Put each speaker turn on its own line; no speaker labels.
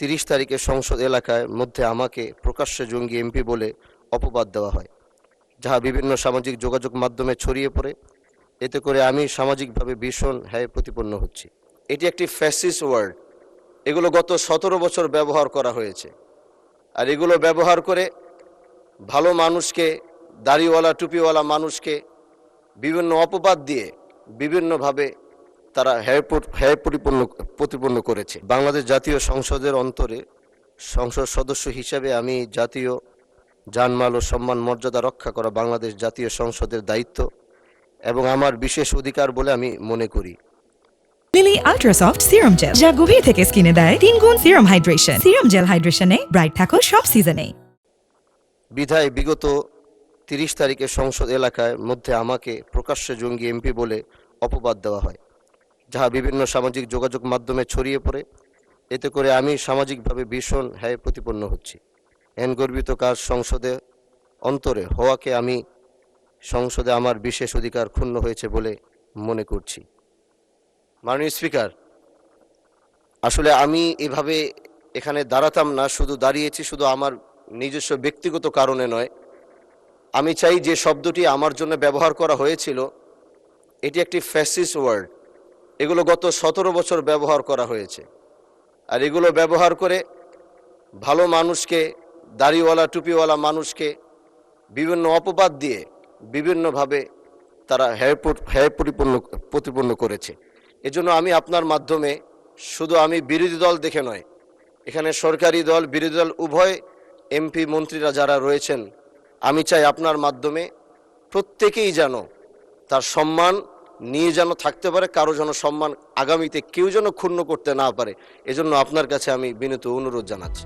30 তারিখে সংসদ এলাকার মধ্যে আমাকে প্রকাশ্যে জঙ্গি এমপি বলে অপবাদ দেওয়া হয়, যাহা বিভিন্ন সামাজিক যোগাযোগ মাধ্যমে ছড়িয়ে পড়ে। এতে করে আমি সামাজিকভাবে ভীষণ প্রতিপন্ন হচ্ছি। এটি একটি ফ্যাসিস্ট ওয়ার্ড। এগুলো গত 17 বছর ব্যবহার করা হয়েছে, আর এগুলো ব্যবহার করে ভালো মানুষকে, দাড়িওয়ালা টুপিওয়ালা মানুষকে বিভিন্ন অপবাদ দিয়ে বিভিন্নভাবে তারা প্রতিপন্ন করেছে। বাংলাদেশ জাতীয় সংসদের অন্তরে সংসদ সদস্য হিসেবে আমি জাতীয় জানমাল ও সম্মান মর্যাদা রক্ষা করা বাংলাদেশ জাতীয় সংসদের দায়িত্ব এবং আমার বিশেষ অধিকার বলে আমি মনে করি।
Lily ultra soft serum gel, যা গভীর থেকে স্কিনে দেয় 3 গুণ সিরাম হাইড্রেশন। সিরাম জেল হাইড্রেশনে ব্রাইট থাকো সব সিজনে।
বিধায় বিগত 30 তারিখে সংসদ এলাকার মধ্যে আমাকে প্রকাশ্যে জঙ্গি এমপি বলে অপবাদ দেওয়া হয়, যাহা বিভিন্ন সামাজিক যোগাযোগ মাধ্যমে ছড়িয়ে পড়ে। এতে করে আমি সামাজিকভাবে ভীষণ প্রতিপন্ন হচ্ছি। গর্বিত কাজ সংসদে অন্তরে হওয়াকে আমি সংসদে আমার বিশেষ অধিকার ক্ষুণ্ণ হয়েছে বলে মনে করছি। মাননীয় স্পিকার, আসলে আমি এভাবে এখানে দাঁড়াতাম না, শুধু দাঁড়িয়েছি শুধু আমার নিজস্ব ব্যক্তিগত কারণে নয়। আমি চাই যে শব্দটি আমার জন্য ব্যবহার করা হয়েছিল, এটি একটি ফ্যাসিস্ট ওয়ার্ড। এগুলো গত 17 বছর ব্যবহার করা হয়েছে, আর এগুলো ব্যবহার করে ভালো মানুষকে, দাড়িওয়ালা টুপিওয়ালা মানুষকে বিভিন্ন অপবাদ দিয়ে বিভিন্নভাবে তারা প্রতিপন্ন করেছে। এজন্য আমি আপনার মাধ্যমে, শুধু আমি বিরোধী দল দেখে নয়, এখানে সরকারি দল বিরোধী দল উভয় এমপি মন্ত্রীরা যারা রয়েছেন, আমি চাই আপনার মাধ্যমে প্রত্যেকেই যেন তার সম্মান নিয়ে যেন থাকতে পারে, কারো যেন সম্মান আগামীতে কেউ যেন ক্ষুণ্ণ করতে না পারে। এজন্য আপনার কাছে আমি বিনীত অনুরোধ জানাচ্ছি।